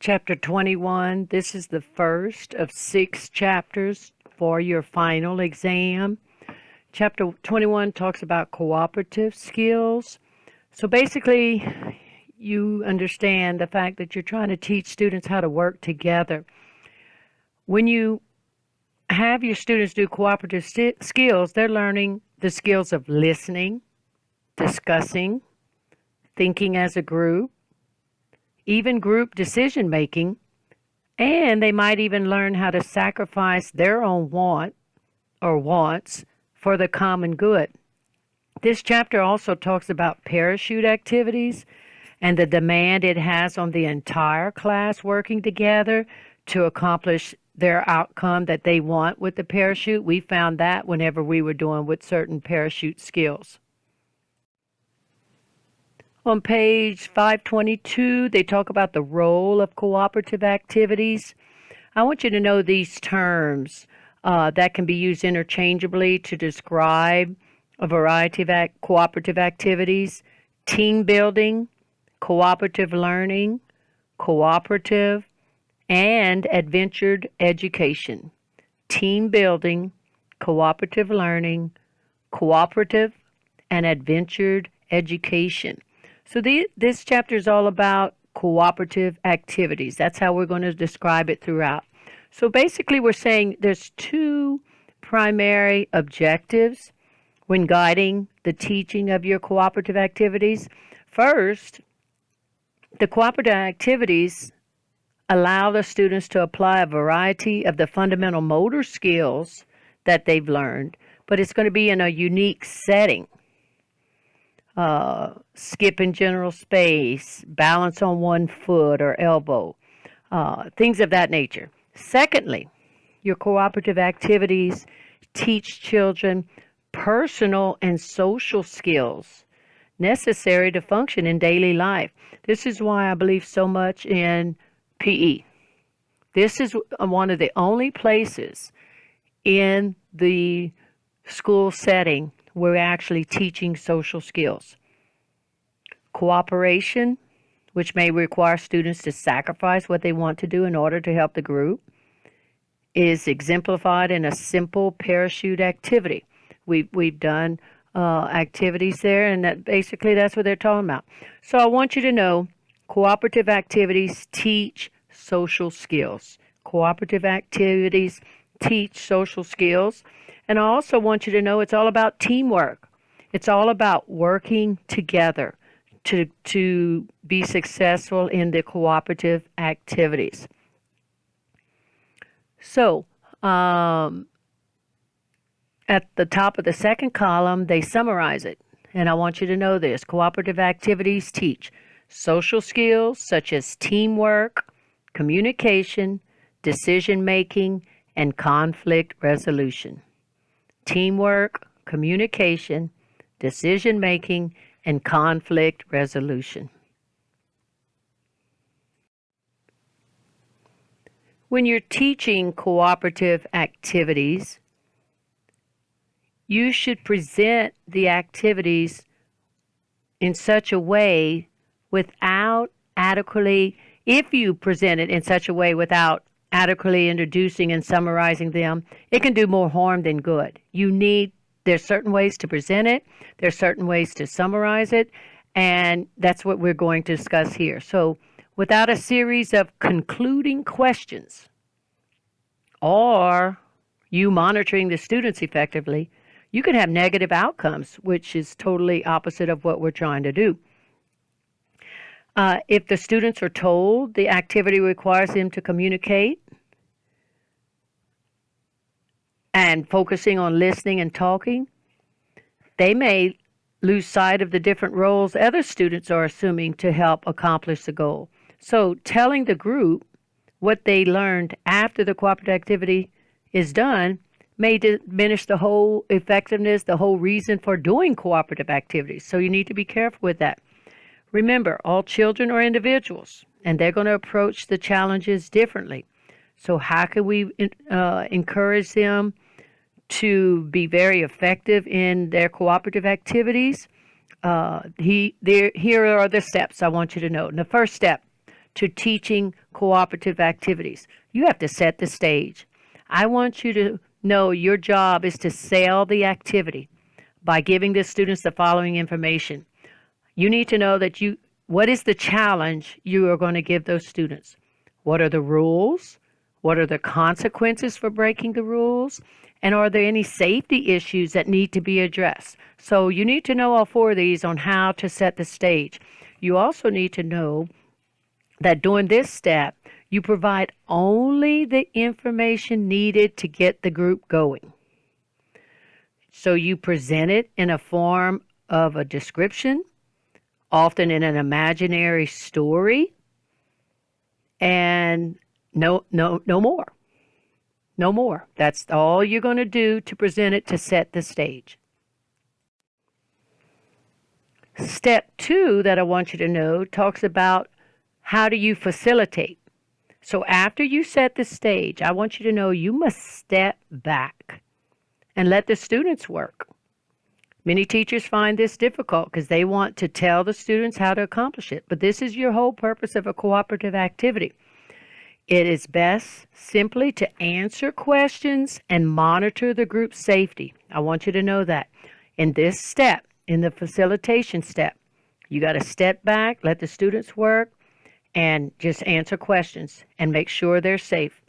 Chapter 21, this is the first of 6 chapters for your final exam. Chapter 21 talks about cooperative skills. So basically, you understand the fact that you're trying to teach students how to work together. When you have your students do cooperative skills, they're learning the skills of listening, discussing, thinking as a group, even group decision making, and they might even learn how to sacrifice their own wants for the common good. This chapter also talks about parachute activities and the demand it has on the entire class working together to accomplish their outcome that they want with the parachute. We found that whenever we were doing with certain parachute skills. On page 522, they talk about the role of cooperative activities. I want you to know these terms that can be used interchangeably to describe a variety of cooperative activities: team building, cooperative learning, cooperative, and adventured education. Team building, cooperative learning, cooperative, and adventured education. So this chapter is all about cooperative activities. That's how we're going to describe it throughout. So basically we're saying there's 2 primary objectives when guiding the teaching of your cooperative activities. First, the cooperative activities allow the students to apply a variety of the fundamental motor skills that they've learned, but it's going to be in a unique setting. Skip in general space, balance on one foot or elbow, things of that nature. Secondly, your cooperative activities teach children personal and social skills necessary to function in daily life. This is why I believe so much in PE. This is one of the only places in the school setting where we're actually teaching social skills. Cooperation, which may require students to sacrifice what they want to do in order to help the group, is exemplified in a simple parachute activity. We've done activities there, and that's what they're talking about. So I want you to know cooperative activities teach social skills. Cooperative activities teach social skills. And I also want you to know it's all about teamwork. It's all about working together to be successful in the cooperative activities. So, at the top of the second column, they summarize it. And I want you to know this. Cooperative activities teach social skills such as teamwork, communication, decision-making, and conflict resolution. Teamwork, communication, decision-making, and conflict resolution. When you're teaching cooperative activities, you should present the activities in such a way without adequately, if you present it in such a way without adequately introducing and summarizing them, it can do more harm than good. There's certain ways to present it, there's certain ways to summarize it, and that's what we're going to discuss here. So without a series of concluding questions or you monitoring the students effectively, you can have negative outcomes, which is totally opposite of what we're trying to do. If the students are told the activity requires them to communicate and focusing on listening and talking, they may lose sight of the different roles other students are assuming to help accomplish the goal. So telling the group what they learned after the cooperative activity is done may diminish the whole effectiveness, the whole reason for doing cooperative activities. So you need to be careful with that. Remember, all children are individuals, and they're going to approach the challenges differently. So how can we encourage them to be very effective in their cooperative activities? Here are the steps I want you to know. The first step, to teaching cooperative activities. You have to set the stage. I want you to know your job is to sell the activity by giving the students the following information. You need to know what is the challenge you are going to give those students? What are the rules? What are the consequences for breaking the rules? And are there any safety issues that need to be addressed? So you need to know all four of these on how to set the stage. You also need to know that during this step, you provide only the information needed to get the group going. So you present it in a form of a description, often in an imaginary story, and no more. No more. That's all you're going to do to present it to set the stage. Step 2 that I want you to know talks about how do you facilitate. So after you set the stage, I want you to know you must step back and let the students work. Many teachers find this difficult because they want to tell the students how to accomplish it. But this is your whole purpose of a cooperative activity. It is best simply to answer questions and monitor the group's safety. I want you to know that. In this step, in the facilitation step, you got to step back, let the students work, and just answer questions and make sure they're safe.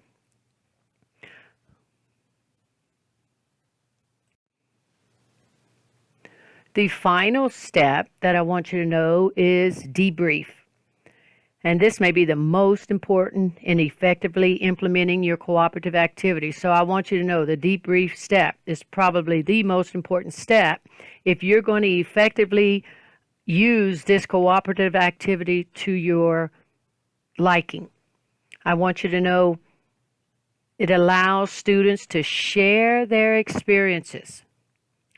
The final step that I want you to know is debrief. And this may be the most important in effectively implementing your cooperative activity. So I want you to know the debrief step is probably the most important step if you're going to effectively use this cooperative activity to your liking. I want you to know it allows students to share their experiences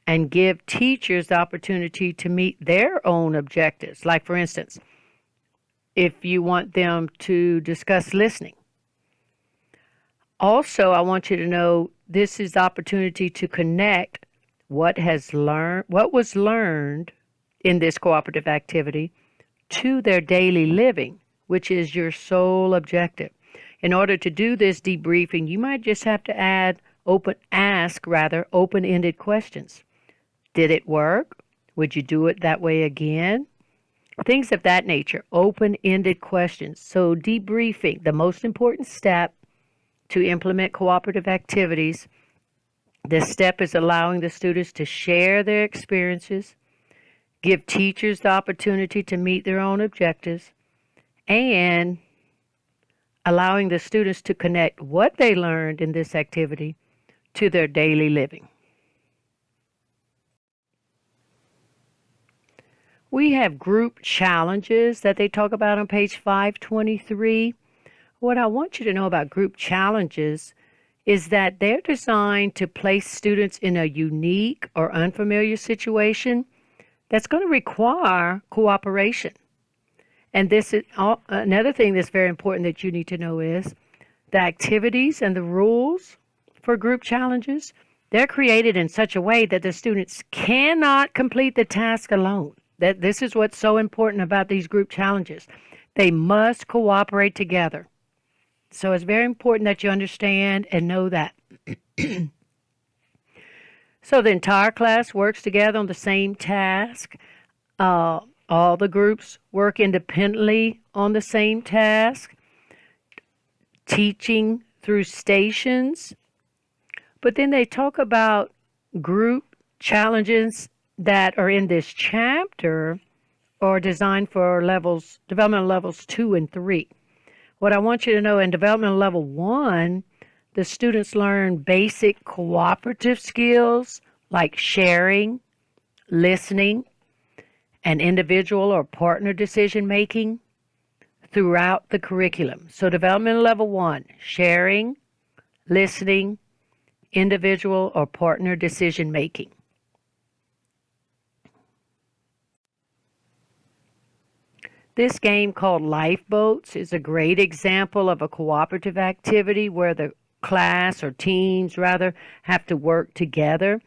and give teachers the opportunity to meet their own objectives. Like, for instance, if you want them to discuss listening. Also, I want you to know this is the opportunity to connect what was learned in this cooperative activity to their daily living, which is your sole objective. In order to do this debriefing, you might just have to ask open-ended questions. Did it work? Would you do it that way again? Things of that nature, open-ended questions. So debriefing, the most important step to implement cooperative activities. This step is allowing the students to share their experiences, give teachers the opportunity to meet their own objectives, and allowing the students to connect what they learned in this activity to their daily living. We have group challenges that they talk about on page 523. What I want you to know about group challenges is that they're designed to place students in a unique or unfamiliar situation that's going to require cooperation. And this is another thing that's very important that you need to know is the activities and the rules for group challenges, they're created in such a way that the students cannot complete the task alone. This is what's so important about these group challenges. They must cooperate together. So it's very important that you understand and know that. So the entire class works together on the same task. All the groups work independently on the same task. Teaching through stations. But then they talk about group challenges that are in this chapter are designed for developmental levels 2 and 3. What I want you to know in developmental level 1, the students learn basic cooperative skills like sharing, listening, and individual or partner decision making throughout the curriculum. So developmental level 1, sharing, listening, individual or partner decision making. This game called Lifeboats is a great example of a cooperative activity where the class or teams rather have to work together,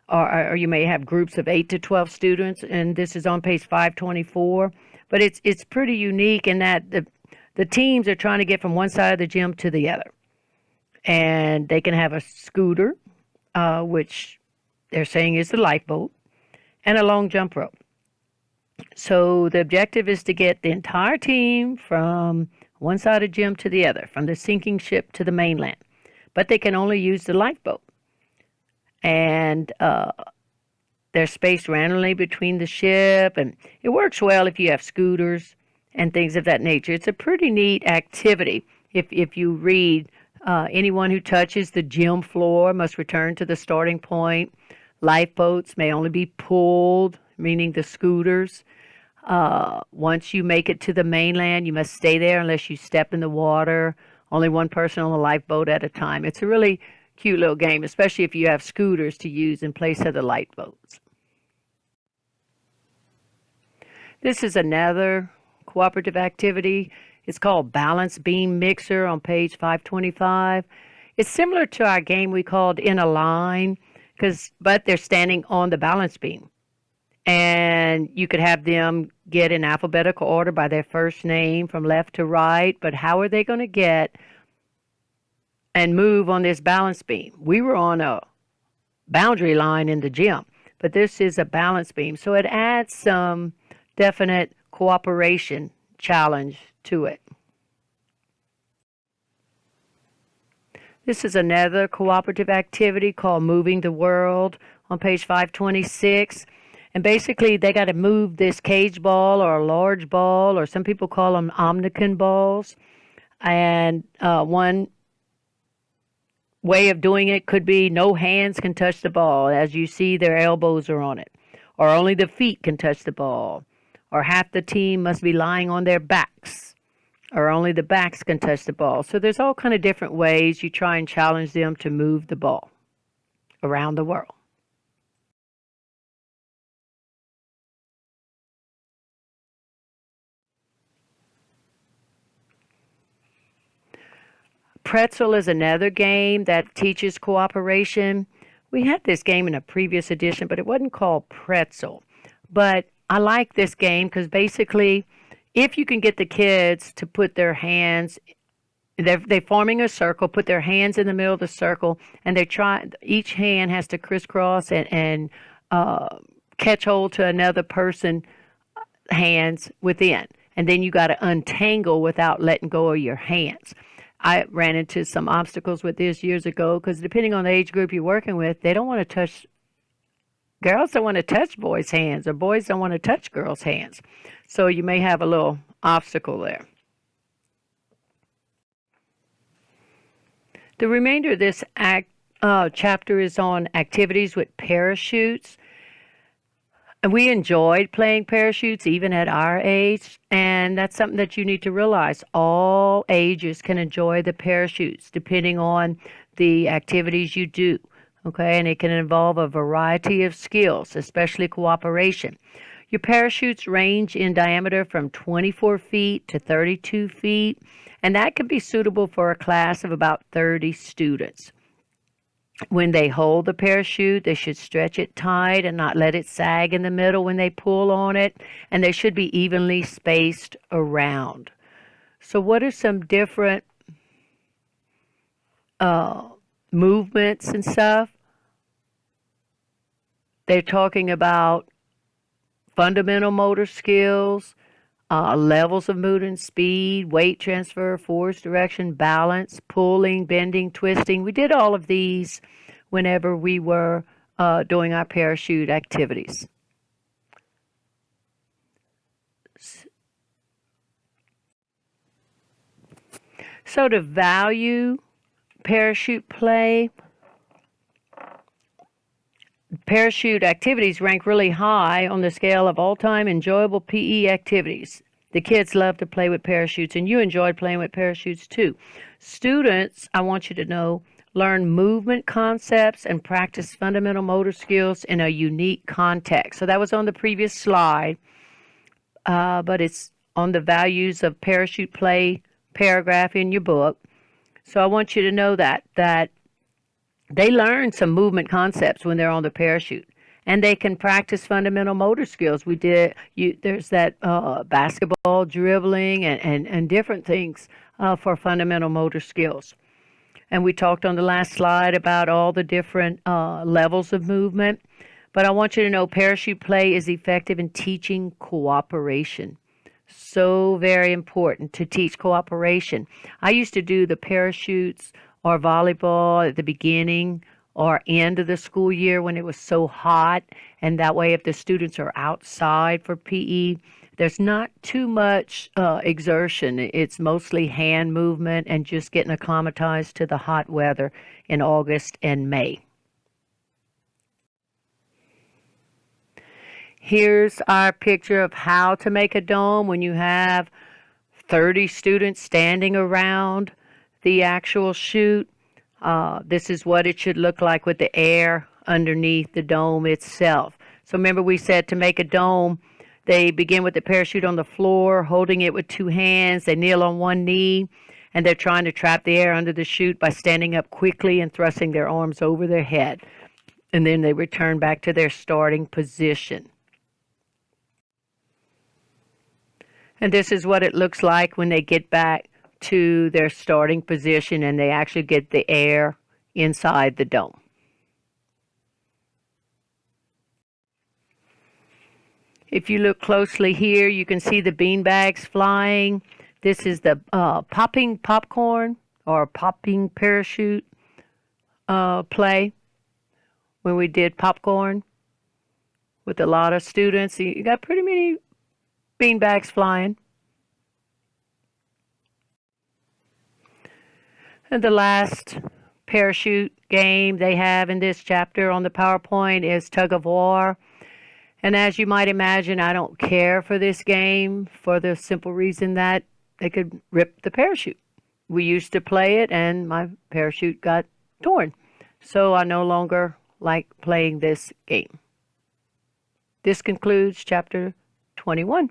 or you may have groups of 8 to 12 students, and this is on page 524. But it's pretty unique in that The teams are trying to get from one side of the gym to the other. And they can have a scooter, which they're saying is the lifeboat, and a long jump rope. So the objective is to get the entire team from one side of the gym to the other, from the sinking ship to the mainland. But they can only use the lifeboat. And they're spaced randomly between the ship, and it works well if you have scooters and things of that nature. It's a pretty neat activity. If you read, anyone who touches the gym floor must return to the starting point. Lifeboats may only be pulled, meaning the scooters. Once you make it to the mainland, you must stay there unless you step in the water. Only one person on the lifeboat at a time. It's a really cute little game, especially if you have scooters to use in place of the lifeboats. This is another cooperative activity. It's called Balance Beam Mixer on page 525. It's similar to our game we called In a Line, but they're standing on the balance beam. And you could have them get in alphabetical order by their first name from left to right, but how are they going to get and move on this balance beam? We were on a boundary line in the gym, but this is a balance beam, so it adds some definite cooperation challenge to it. This is another cooperative activity called Moving the World on page 526. And basically, they got to move this cage ball or a large ball, or some people call them omnican balls. And one way of doing it could be no hands can touch the ball. As you see, their elbows are on it. Or only the feet can touch the ball. Or half the team must be lying on their backs. Or only the backs can touch the ball. So there's all kind of different ways you try and challenge them to move the ball around the world. Pretzel is another game that teaches cooperation. We had this game in a previous edition, but it wasn't called Pretzel. But I like this game because basically, if you can get the kids to put their hands, they're forming a circle, put their hands in the middle of the circle, and each hand has to crisscross and catch hold to another person's hands within. And then you got to untangle without letting go of your hands. I ran into some obstacles with this years ago because depending on the age group you're working with, they don't want to touch, girls don't want to touch boys' hands, or boys don't want to touch girls' hands. So you may have a little obstacle there. The remainder of this chapter is on activities with parachutes. And we enjoyed playing parachutes even at our age, and that's something that you need to realize. All ages can enjoy the parachutes depending on the activities you do, okay? And it can involve a variety of skills, especially cooperation. Your parachutes range in diameter from 24 feet to 32 feet, and that can be suitable for a class of about 30 students. When they hold the parachute, they should stretch it tight and not let it sag in the middle when they pull on it, and they should be evenly spaced around. So what are some different movements and stuff? They're talking about fundamental motor skills, levels of movement, speed, weight transfer, force, direction, balance, pulling, bending, twisting. We did all of these whenever we were doing our parachute activities. So to value parachute play, parachute activities rank really high on the scale of all-time enjoyable PE activities. The kids love to play with parachutes, and you enjoyed playing with parachutes too. Students, I want you to know, learn movement concepts and practice fundamental motor skills in a unique context. So that was on the previous slide, but it's on the values of parachute play paragraph in your book. So I want you to know that they learn some movement concepts when they're on the parachute. And they can practice fundamental motor skills. There's that basketball dribbling and different things for fundamental motor skills. And we talked on the last slide about all the different levels of movement. But I want you to know parachute play is effective in teaching cooperation. So very important to teach cooperation. I used to do the parachutes or volleyball at the beginning or end of the school year when it was so hot. And that way, if the students are outside for PE, there's not too much exertion. It's mostly hand movement and just getting acclimatized to the hot weather in August and May. Here's our picture of how to make a dome when you have 30 students standing around the actual chute. This is what it should look like with the air underneath the dome itself. So remember we said to make a dome, they begin with the parachute on the floor, holding it with two hands. They kneel on one knee, and they're trying to trap the air under the chute by standing up quickly and thrusting their arms over their head. And then they return back to their starting position. And this is what it looks like when they get back to their starting position and they actually get the air inside the dome. If you look closely here, you can see the bean bags flying. This is the popping popcorn or popping parachute play when we did popcorn with a lot of students. You got pretty many bean bags flying. And the last parachute game they have in this chapter on the PowerPoint is tug of war. And as you might imagine, I don't care for this game for the simple reason that they could rip the parachute. We used to play it and my parachute got torn. So I no longer like playing this game. This concludes chapter 21.